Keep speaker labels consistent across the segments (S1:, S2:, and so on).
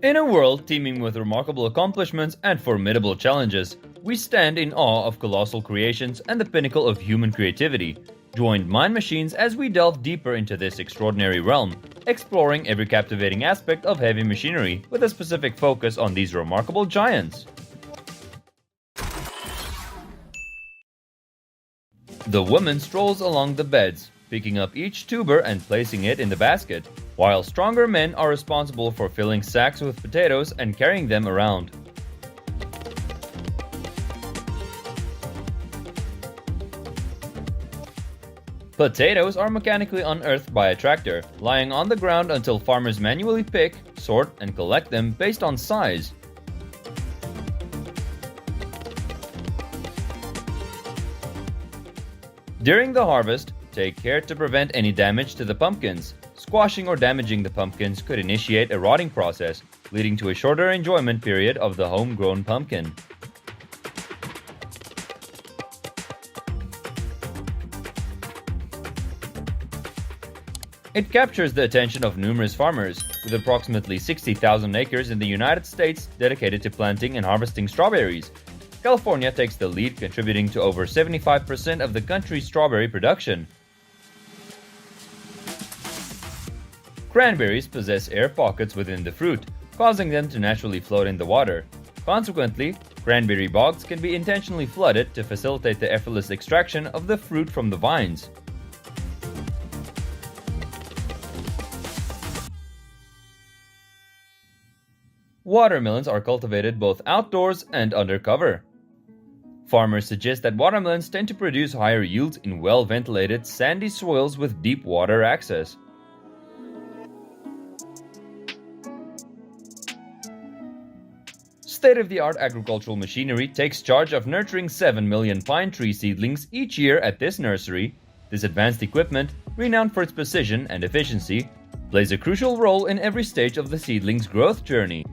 S1: In a world teeming with remarkable accomplishments and formidable challenges, we stand in awe of colossal creations and the pinnacle of human creativity. Join Mind Machines as we delve deeper into this extraordinary realm, exploring every captivating aspect of heavy machinery with a specific focus on these remarkable giants. The woman strolls along the beds, picking up each tuber and placing it in the basket, while stronger men are responsible for filling sacks with potatoes and carrying them around. Potatoes are mechanically unearthed by a tractor, lying on the ground until farmers manually pick, sort, and collect them based on size. During the harvest, take care to prevent any damage to the pumpkins. Squashing or damaging the pumpkins could initiate a rotting process, leading to a shorter enjoyment period of the homegrown pumpkin. It captures the attention of numerous farmers, with approximately 60,000 acres in the United States dedicated to planting and harvesting strawberries. California takes the lead, contributing to over 75% of the country's strawberry production. Cranberries possess air pockets within the fruit, causing them to naturally float in the water. Consequently, cranberry bogs can be intentionally flooded to facilitate the effortless extraction of the fruit from the vines. Watermelons are cultivated both outdoors and undercover. Farmers suggest that watermelons tend to produce higher yields in well-ventilated, sandy soils with deep water access. State-of-the-art agricultural machinery takes charge of nurturing 7 million pine tree seedlings each year at this nursery. This advanced equipment, renowned for its precision and efficiency, plays a crucial role in every stage of the seedling's growth journey.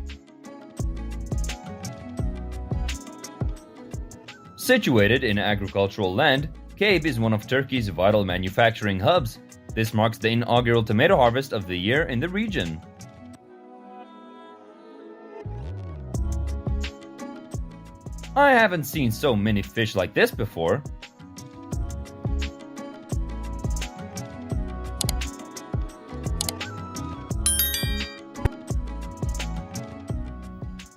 S1: Situated in agricultural land, Cape is one of Turkey's vital manufacturing hubs. This marks the inaugural tomato harvest of the year in the region. I haven't seen so many fish like this before.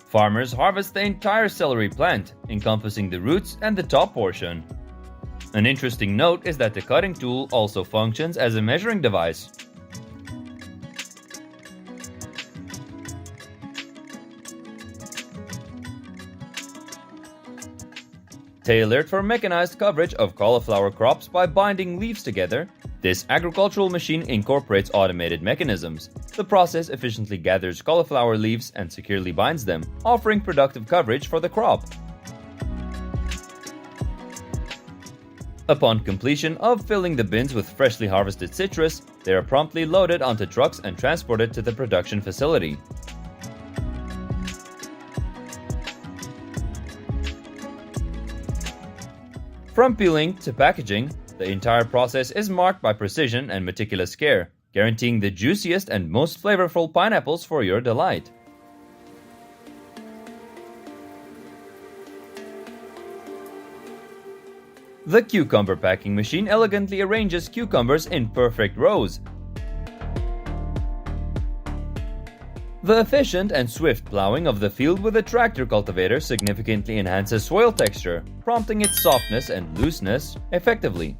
S1: Farmers harvest the entire celery plant, encompassing the roots and the top portion. An interesting note is that the cutting tool also functions as a measuring device. Tailored for mechanized coverage of cauliflower crops by binding leaves together, this agricultural machine incorporates automated mechanisms. The process efficiently gathers cauliflower leaves and securely binds them, offering productive coverage for the crop. Upon completion of filling the bins with freshly harvested citrus, they are promptly loaded onto trucks and transported to the production facility. From peeling to packaging, the entire process is marked by precision and meticulous care, guaranteeing the juiciest and most flavorful pineapples for your delight. The cucumber packing machine elegantly arranges cucumbers in perfect rows. The efficient and swift plowing of the field with a tractor cultivator significantly enhances soil texture, prompting its softness and looseness effectively.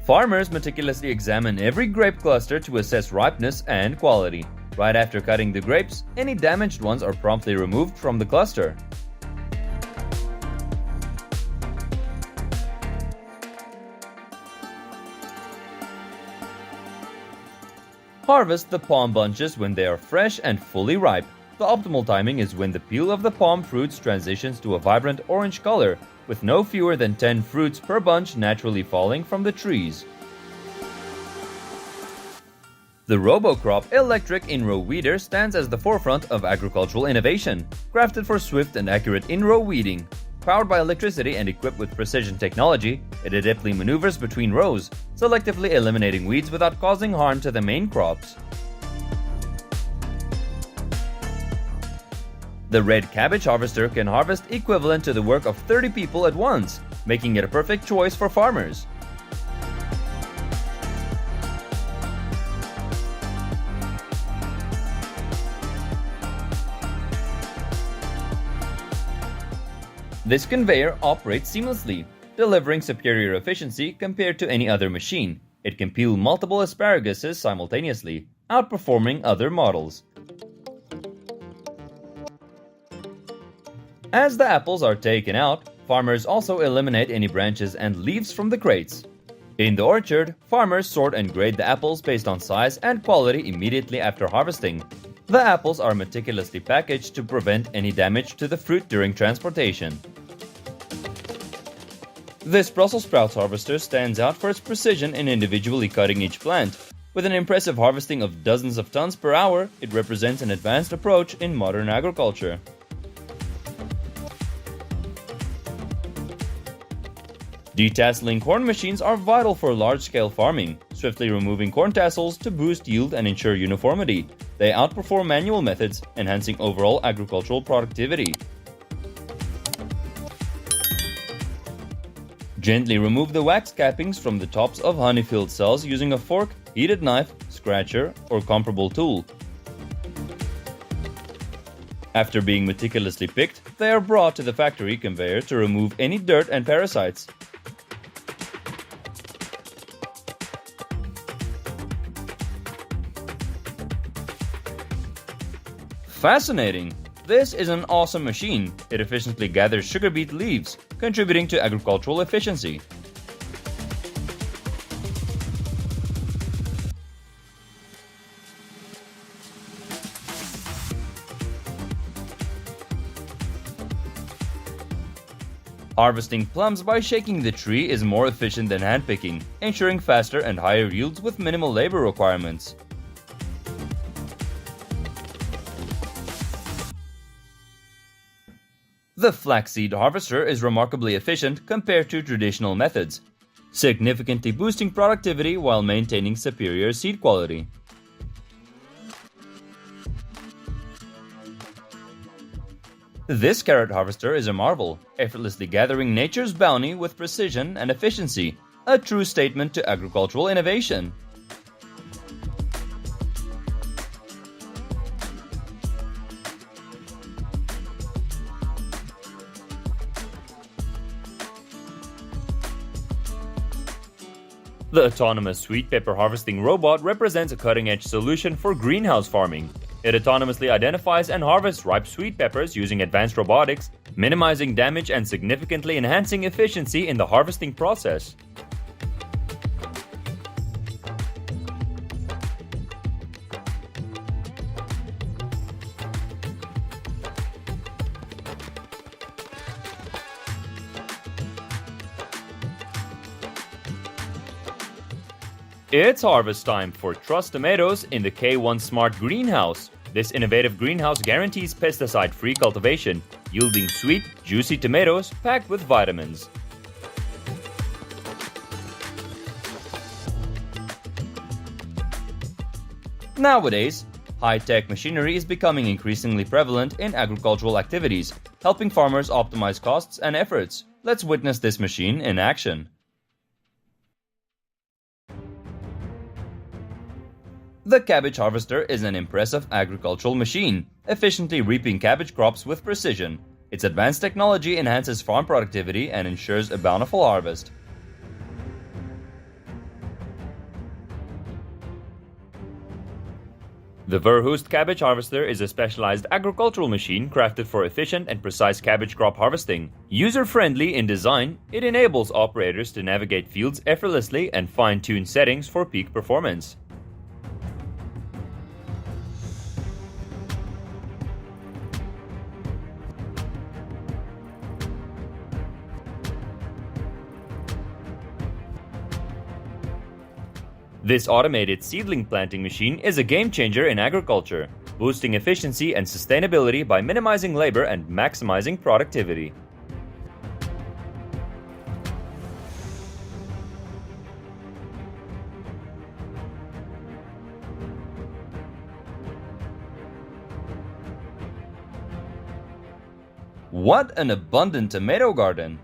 S1: Farmers meticulously examine every grape cluster to assess ripeness and quality. Right after cutting the grapes, any damaged ones are promptly removed from the cluster. Harvest the palm bunches when they are fresh and fully ripe. The optimal timing is when the peel of the palm fruits transitions to a vibrant orange color, with no fewer than 10 fruits per bunch naturally falling from the trees. The RoboCrop electric in-row weeder stands as the forefront of agricultural innovation, crafted for swift and accurate in-row weeding. Powered by electricity and equipped with precision technology, it adeptly maneuvers between rows, selectively eliminating weeds without causing harm to the main crops. The red cabbage harvester can harvest equivalent to the work of 30 people at once, making it a perfect choice for farmers. This conveyor operates seamlessly, delivering superior efficiency compared to any other machine. It can peel multiple asparaguses simultaneously, outperforming other models. As the apples are taken out, farmers also eliminate any branches and leaves from the crates. In the orchard, farmers sort and grade the apples based on size and quality immediately after harvesting. The apples are meticulously packaged to prevent any damage to the fruit during transportation. This Brussels sprouts harvester stands out for its precision in individually cutting each plant. With an impressive harvesting of dozens of tons per hour, it represents an advanced approach in modern agriculture. Detasseling corn machines are vital for large-scale farming, swiftly removing corn tassels to boost yield and ensure uniformity. They outperform manual methods, enhancing overall agricultural productivity. Gently remove the wax cappings from the tops of honey-filled cells using a fork, heated knife, scratcher, or comparable tool. After being meticulously picked, they are brought to the factory conveyor to remove any dirt and parasites. Fascinating! This is an awesome machine. It efficiently gathers sugar beet leaves, contributing to agricultural efficiency. Harvesting plums by shaking the tree is more efficient than handpicking, ensuring faster and higher yields with minimal labor requirements. The flaxseed harvester is remarkably efficient compared to traditional methods, significantly boosting productivity while maintaining superior seed quality. This carrot harvester is a marvel, effortlessly gathering nature's bounty with precision and efficiency, a true statement to agricultural innovation. The autonomous sweet pepper harvesting robot represents a cutting-edge solution for greenhouse farming. It autonomously identifies and harvests ripe sweet peppers using advanced robotics, minimizing damage and significantly enhancing efficiency in the harvesting process. It's harvest time for Trust tomatoes in the K1 Smart Greenhouse. This innovative greenhouse guarantees pesticide-free cultivation, yielding sweet, juicy tomatoes packed with vitamins. Nowadays, high-tech machinery is becoming increasingly prevalent in agricultural activities, helping farmers optimize costs and efforts. Let's witness this machine in action. The cabbage harvester is an impressive agricultural machine, efficiently reaping cabbage crops with precision. Its advanced technology enhances farm productivity and ensures a bountiful harvest. The Verhoost cabbage harvester is a specialized agricultural machine crafted for efficient and precise cabbage crop harvesting. User-friendly in design, it enables operators to navigate fields effortlessly and fine-tune settings for peak performance. This automated seedling planting machine is a game changer in agriculture, boosting efficiency and sustainability by minimizing labor and maximizing productivity. What an abundant tomato garden!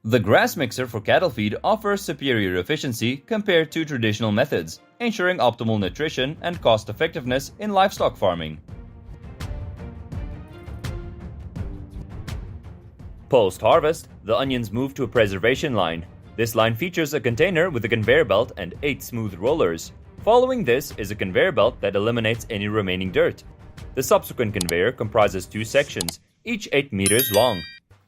S1: The grass mixer for cattle feed offers superior efficiency compared to traditional methods, ensuring optimal nutrition and cost-effectiveness in livestock farming. Post-harvest, the onions move to a preservation line. This line features a container with a conveyor belt and 8 smooth rollers. Following this is a conveyor belt that eliminates any remaining dirt. The subsequent conveyor comprises 2 sections, each 8 meters long.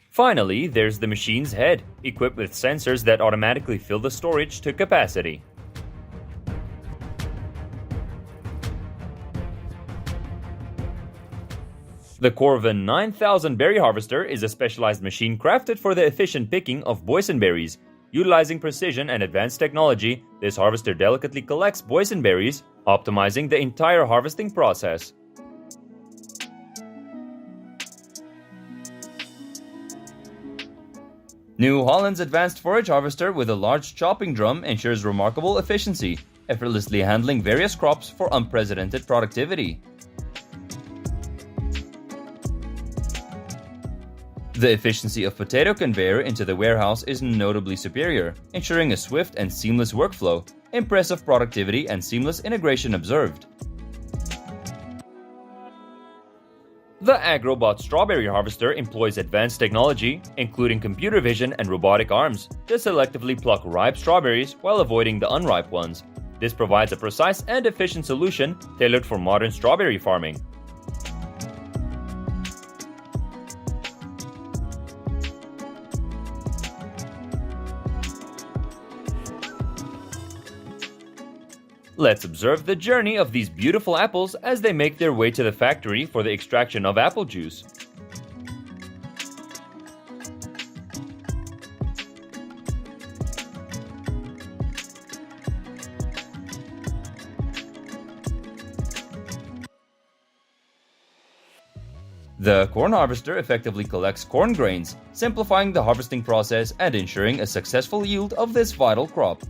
S1: Finally, there's the machine's head, equipped with sensors that automatically fill the storage to capacity. The Corvin 9000 berry harvester is a specialized machine crafted for the efficient picking of boysenberries. Utilizing precision and advanced technology, this harvester delicately collects boysenberries, optimizing the entire harvesting process. New Holland's advanced forage harvester with a large chopping drum ensures remarkable efficiency, effortlessly handling various crops for unprecedented productivity. The efficiency of potato conveyor into the warehouse is notably superior, ensuring a swift and seamless workflow, impressive productivity and seamless integration observed. The Agrobot strawberry harvester employs advanced technology, including computer vision and robotic arms, to selectively pluck ripe strawberries while avoiding the unripe ones. This provides a precise and efficient solution tailored for modern strawberry farming. Let's observe the journey of these beautiful apples as they make their way to the factory for the extraction of apple juice. The corn harvester effectively collects corn grains, simplifying the harvesting process and ensuring a successful yield of this vital crop.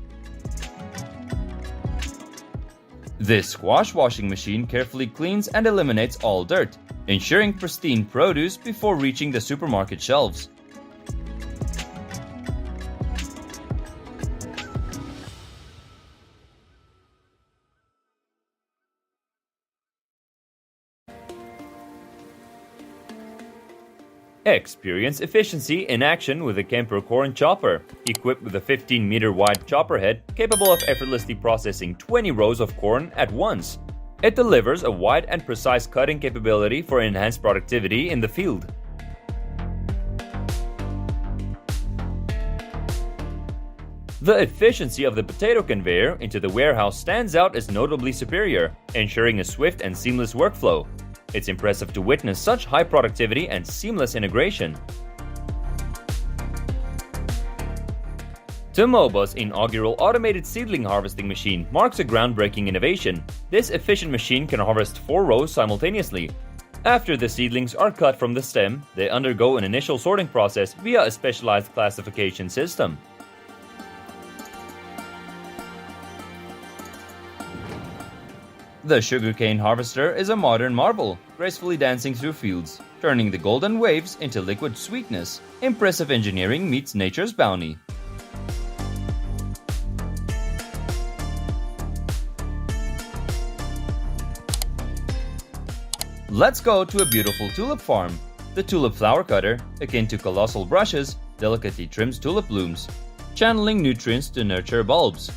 S1: This squash washing machine carefully cleans and eliminates all dirt, ensuring pristine produce before reaching the supermarket shelves. Experience efficiency in action with a Kemper corn chopper, equipped with a 15-meter wide chopper head capable of effortlessly processing 20 rows of corn at once. It delivers a wide and precise cutting capability for enhanced productivity in the field. The efficiency of the potato conveyor into the warehouse stands out as notably superior, ensuring a swift and seamless workflow. It's impressive to witness such high productivity and seamless integration. Tomoba's inaugural automated seedling harvesting machine marks a groundbreaking innovation. This efficient machine can harvest 4 rows simultaneously. After the seedlings are cut from the stem, they undergo an initial sorting process via a specialized classification system. The sugarcane harvester is a modern marvel, gracefully dancing through fields, turning the golden waves into liquid sweetness. Impressive engineering meets nature's bounty. Let's go to a beautiful tulip farm. The tulip flower cutter, akin to colossal brushes, delicately trims tulip blooms, channeling nutrients to nurture bulbs.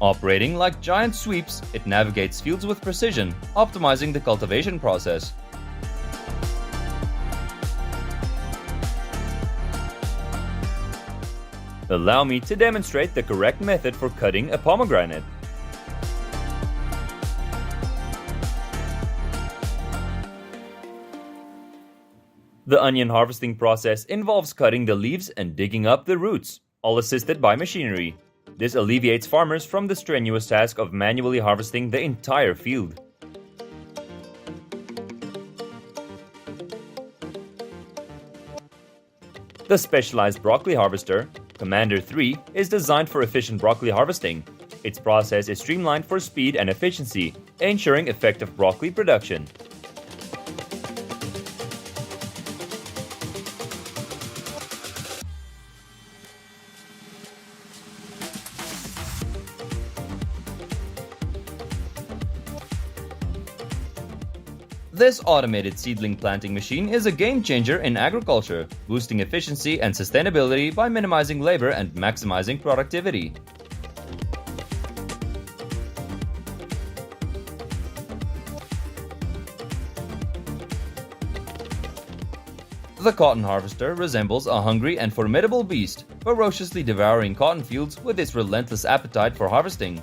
S1: Operating like giant sweeps, it navigates fields with precision, optimizing the cultivation process. Allow me to demonstrate the correct method for cutting a pomegranate. The onion harvesting process involves cutting the leaves and digging up the roots, all assisted by machinery. This alleviates farmers from the strenuous task of manually harvesting the entire field. The specialized broccoli harvester, Commander 3, is designed for efficient broccoli harvesting. Its process is streamlined for speed and efficiency, ensuring effective broccoli production. This automated seedling planting machine is a game changer in agriculture, boosting efficiency and sustainability by minimizing labor and maximizing productivity. The cotton harvester resembles a hungry and formidable beast, ferociously devouring cotton fields with its relentless appetite for harvesting.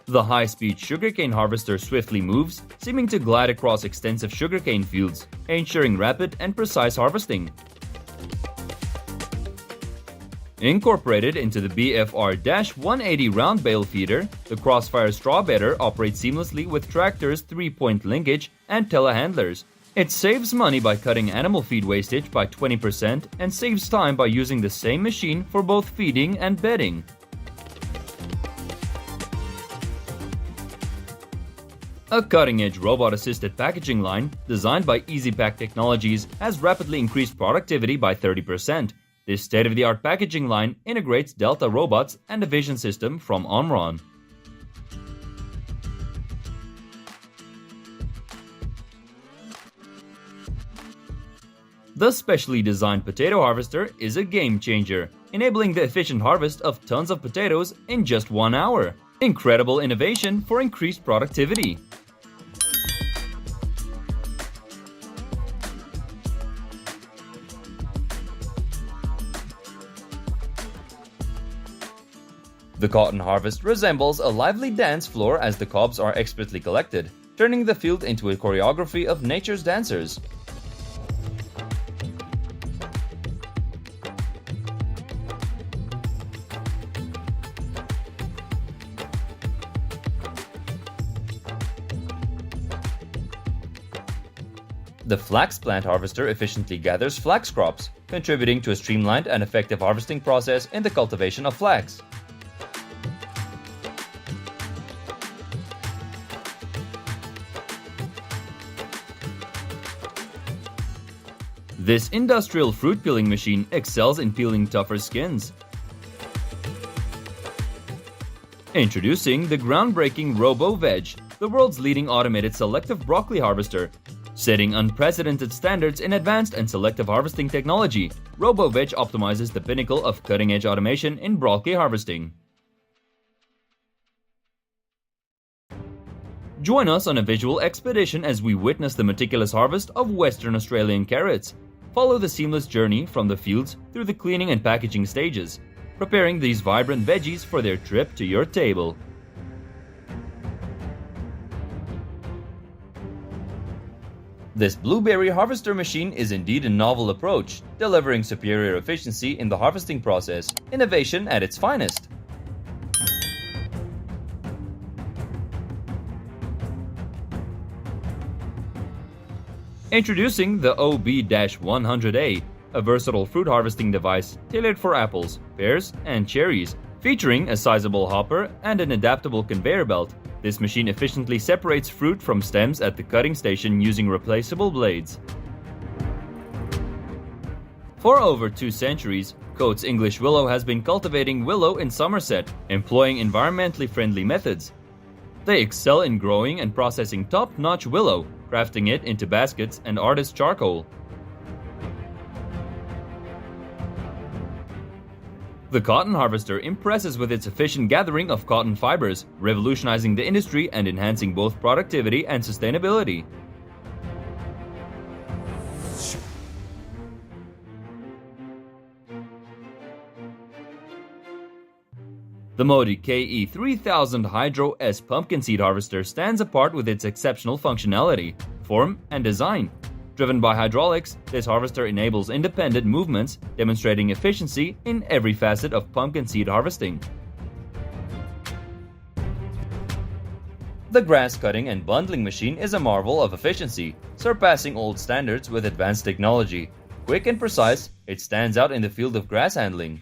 S1: The high-speed sugarcane harvester swiftly moves, seeming to glide across extensive sugarcane fields, ensuring rapid and precise harvesting. Incorporated into the BFR-180 round bale feeder, the Crossfire straw bedder operates seamlessly with tractors, 3-point linkage, and telehandlers. It saves money by cutting animal feed wastage by 20% and saves time by using the same machine for both feeding and bedding. A cutting-edge robot-assisted packaging line, designed by EasyPack Technologies, has rapidly increased productivity by 30%. This state-of-the-art packaging line integrates Delta robots and a vision system from Omron. The specially designed potato harvester is a game changer, enabling the efficient harvest of tons of potatoes in just 1 hour. Incredible innovation for increased productivity. The cotton harvest resembles a lively dance floor as the cobs are expertly collected, turning the field into a choreography of nature's dancers. The flax plant harvester efficiently gathers flax crops, contributing to a streamlined and effective harvesting process in the cultivation of flax. This industrial fruit peeling machine excels in peeling tougher skins. Introducing the groundbreaking Robo-Veg, the world's leading automated selective broccoli harvester. Setting unprecedented standards in advanced and selective harvesting technology, Robo-Veg optimizes the pinnacle of cutting-edge automation in broccoli harvesting. Join us on a visual expedition as we witness the meticulous harvest of Western Australian carrots. Follow the seamless journey from the fields through the cleaning and packaging stages, preparing these vibrant veggies for their trip to your table. This blueberry harvester machine is indeed a novel approach, delivering superior efficiency in the harvesting process, innovation at its finest. Introducing the OB-100A, a versatile fruit harvesting device tailored for apples, pears, and cherries. Featuring a sizable hopper and an adaptable conveyor belt, this machine efficiently separates fruit from stems at the cutting station using replaceable blades. For over 2 centuries, Coates English Willow has been cultivating willow in Somerset, employing environmentally friendly methods. They excel in growing and processing top-notch willow, crafting it into baskets and artist charcoal. The cotton harvester impresses with its efficient gathering of cotton fibers, revolutionizing the industry and enhancing both productivity and sustainability. The Modi KE3000 Hydro S pumpkin seed harvester stands apart with its exceptional functionality, form, and design. Driven by hydraulics, this harvester enables independent movements, demonstrating efficiency in every facet of pumpkin seed harvesting. The grass cutting and bundling machine is a marvel of efficiency, surpassing old standards with advanced technology. Quick and precise, it stands out in the field of grass handling.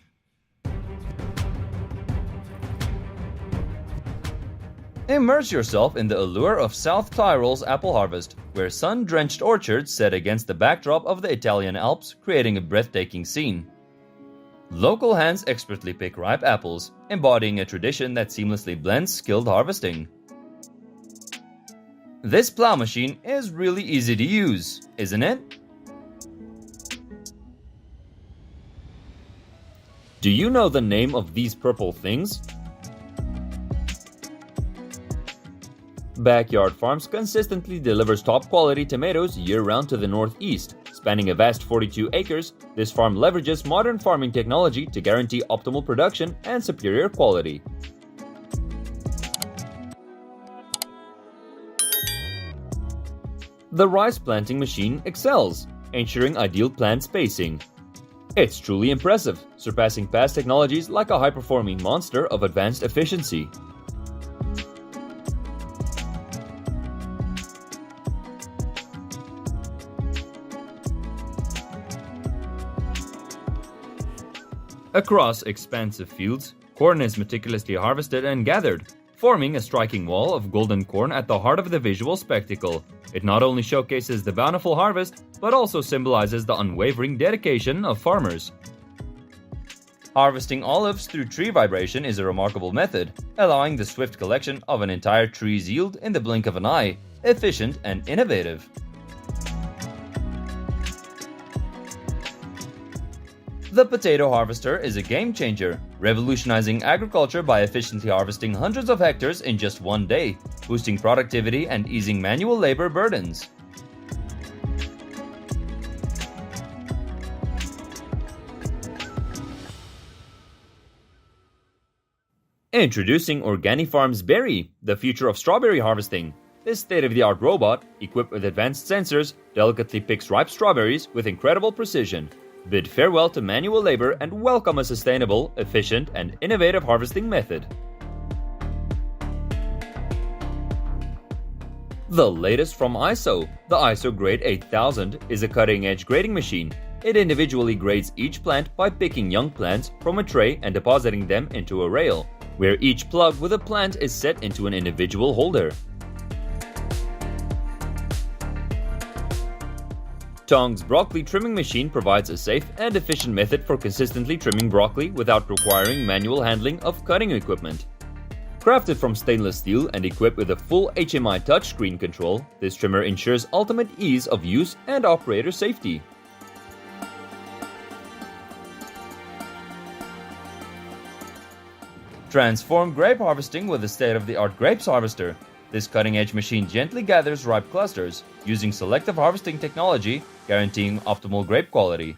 S1: Immerse yourself in the allure of South Tyrol's apple harvest, where sun-drenched orchards set against the backdrop of the Italian Alps, creating a breathtaking scene. Local hands expertly pick ripe apples, embodying a tradition that seamlessly blends skilled harvesting. This plow machine is really easy to use, isn't it? Do you know the name of these purple things? Backyard Farms consistently delivers top-quality tomatoes year-round to the northeast. Spanning a vast 42 acres, this farm leverages modern farming technology to guarantee optimal production and superior quality. The rice planting machine excels, ensuring ideal plant spacing. It's truly impressive, surpassing past technologies like a high-performing monster of advanced efficiency. Across expansive fields, corn is meticulously harvested and gathered, forming a striking wall of golden corn at the heart of the visual spectacle. It not only showcases the bountiful harvest, but also symbolizes the unwavering dedication of farmers. Harvesting olives through tree vibration is a remarkable method, allowing the swift collection of an entire tree's yield in the blink of an eye, efficient and innovative. The potato harvester is a game-changer, revolutionizing agriculture by efficiently harvesting hundreds of hectares in just one day, boosting productivity and easing manual labor burdens. Introducing Organifarm's Berry, the future of strawberry harvesting. This state-of-the-art robot, equipped with advanced sensors, delicately picks ripe strawberries with incredible precision. Bid farewell to manual labor and welcome a sustainable, efficient, and innovative harvesting method. The latest from ISO, the ISO Grade 8000, is a cutting-edge grading machine. It individually grades each plant by picking young plants from a tray and depositing them into a rail, where each plug with a plant is set into an individual holder. Tong's broccoli trimming machine provides a safe and efficient method for consistently trimming broccoli without requiring manual handling of cutting equipment. Crafted from stainless steel and equipped with a full HMI touchscreen control, this trimmer ensures ultimate ease of use and operator safety. Transform grape harvesting with the state-of-the-art grapes harvester. This cutting-edge machine gently gathers ripe clusters, using selective harvesting technology, guaranteeing optimal grape quality.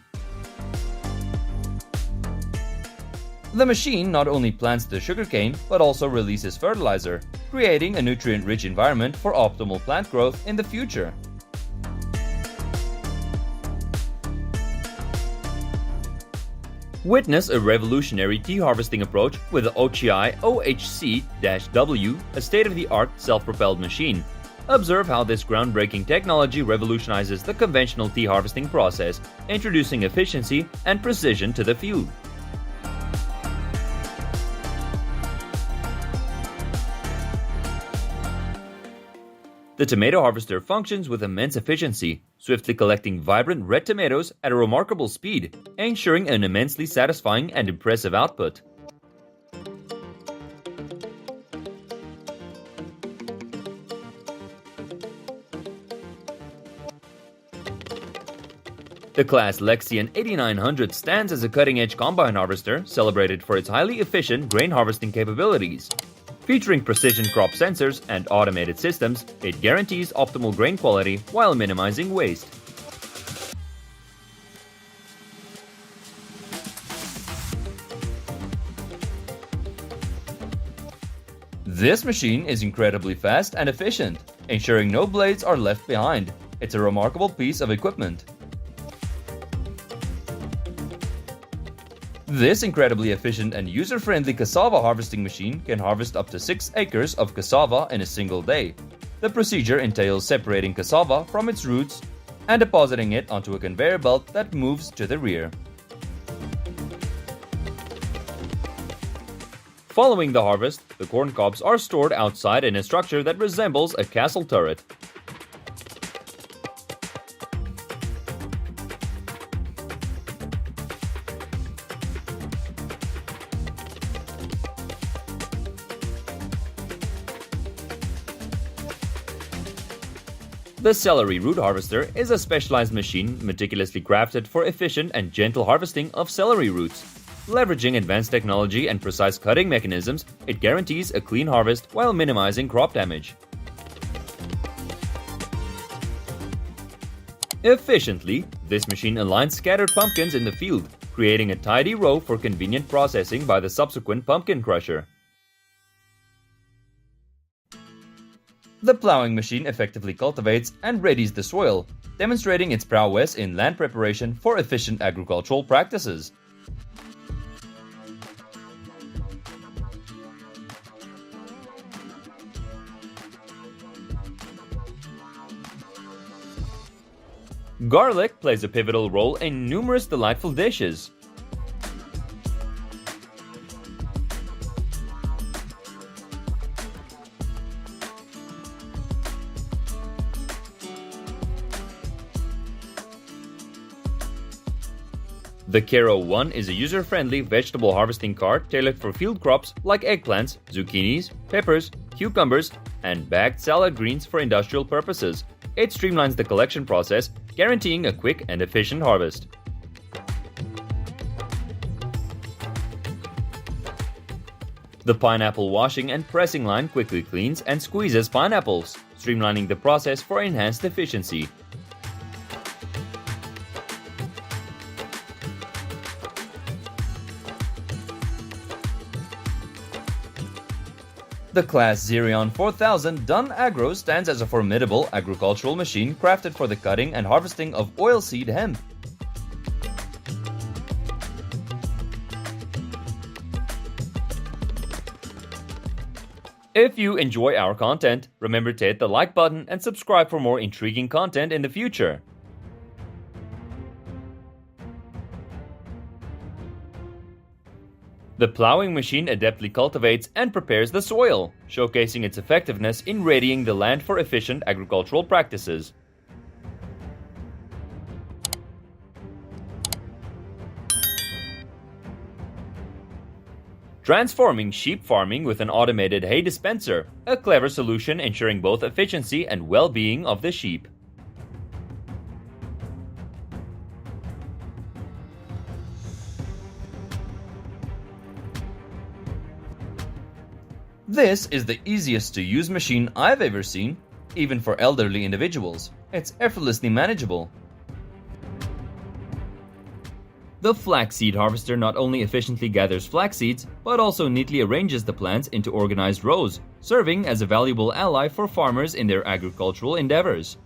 S1: The machine not only plants the sugarcane, but also releases fertilizer, creating a nutrient-rich environment for optimal plant growth in the future. Witness a revolutionary tea harvesting approach with the OCI OHC-W, a state-of-the-art self-propelled machine. Observe how this groundbreaking technology revolutionizes the conventional tea harvesting process, introducing efficiency and precision to the field. The tomato harvester functions with immense efficiency, swiftly collecting vibrant red tomatoes at a remarkable speed, ensuring an immensely satisfying and impressive output. The Class Lexion 8900 stands as a cutting-edge combine harvester celebrated for its highly efficient grain harvesting capabilities. Featuring precision crop sensors and automated systems, it guarantees optimal grain quality while minimizing waste. This machine is incredibly fast and efficient, ensuring no blades are left behind. It's a remarkable piece of equipment. This incredibly efficient and user-friendly cassava harvesting machine can harvest up to 6 acres of cassava in a single day. The procedure entails separating cassava from its roots and depositing it onto a conveyor belt that moves to the rear. Following the harvest, the corn cobs are stored outside in a structure that resembles a castle turret. The celery root harvester is a specialized machine meticulously crafted for efficient and gentle harvesting of celery roots. Leveraging advanced technology and precise cutting mechanisms, it guarantees a clean harvest while minimizing crop damage. Efficiently, this machine aligns scattered pumpkins in the field, creating a tidy row for convenient processing by the subsequent pumpkin crusher. The plowing machine effectively cultivates and readies the soil, demonstrating its prowess in land preparation for efficient agricultural practices. Garlic plays a pivotal role in numerous delightful dishes. The Kero 1 is a user-friendly vegetable harvesting cart tailored for field crops like eggplants, zucchinis, peppers, cucumbers, and bagged salad greens for industrial purposes. It streamlines the collection process, guaranteeing a quick and efficient harvest. The pineapple washing and pressing line quickly cleans and squeezes pineapples, streamlining the process for enhanced efficiency. The Class Xerion 4000 Dun Agro stands as a formidable agricultural machine crafted for the cutting and harvesting of oilseed hemp. If you enjoy our content, remember to hit the like button and subscribe for more intriguing content in the future. The plowing machine adeptly cultivates and prepares the soil, showcasing its effectiveness in readying the land for efficient agricultural practices. Transforming sheep farming with an automated hay dispenser, a clever solution ensuring both efficiency and well-being of the sheep. This is the easiest to use machine I've ever seen, even for elderly individuals. It's effortlessly manageable. The flaxseed harvester not only efficiently gathers flax seeds, but also neatly arranges the plants into organized rows, serving as a valuable ally for farmers in their agricultural endeavors.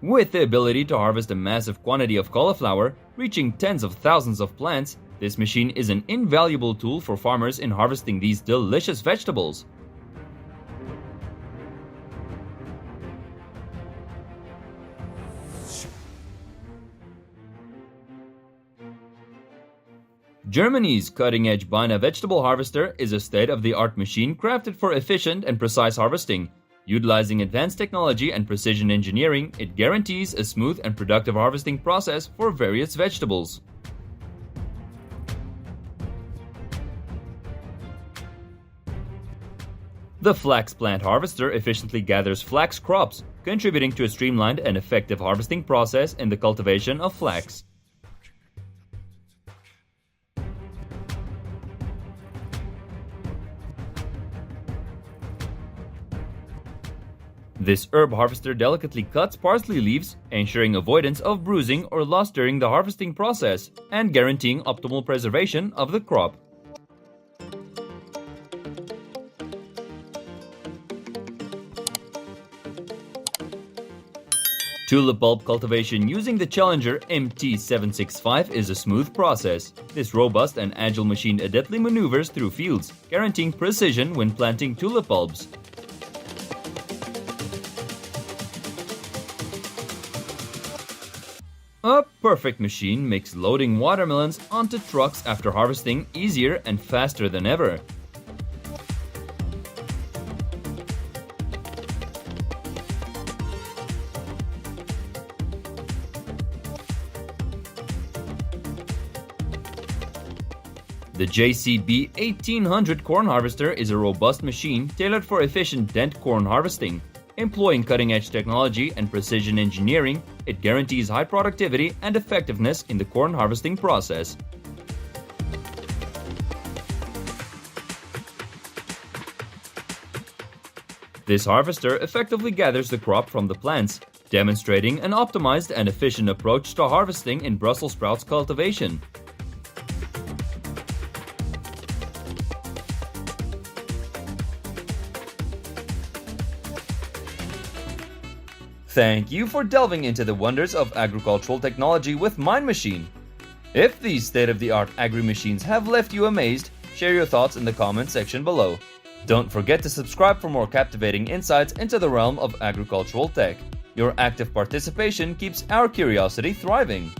S1: With the ability to harvest a massive quantity of cauliflower, reaching tens of thousands of plants, this machine is an invaluable tool for farmers in harvesting these delicious vegetables. Germany's cutting-edge Bina vegetable harvester is a state-of-the-art machine crafted for efficient and precise harvesting. Utilizing advanced technology and precision engineering, it guarantees a smooth and productive harvesting process for various vegetables. The flax plant harvester efficiently gathers flax crops, contributing to a streamlined and effective harvesting process in the cultivation of flax. This herb harvester delicately cuts parsley leaves, ensuring avoidance of bruising or loss during the harvesting process, and guaranteeing optimal preservation of the crop. Tulip bulb cultivation using the Challenger MT765 is a smooth process. This robust and agile machine adeptly maneuvers through fields, guaranteeing precision when planting tulip bulbs. A perfect machine makes loading watermelons onto trucks after harvesting easier and faster than ever. The JCB 1800 corn harvester is a robust machine tailored for efficient dent corn harvesting. Employing cutting-edge technology and precision engineering, it guarantees high productivity and effectiveness in the corn harvesting process. This harvester effectively gathers the crop from the plants, demonstrating an optimized and efficient approach to harvesting in Brussels sprouts cultivation. Thank you for delving into the wonders of agricultural technology with Mind Machine. If these state-of-the-art agri-machines have left you amazed, share your thoughts in the comments section below. Don't forget to subscribe for more captivating insights into the realm of agricultural tech. Your active participation keeps our curiosity thriving.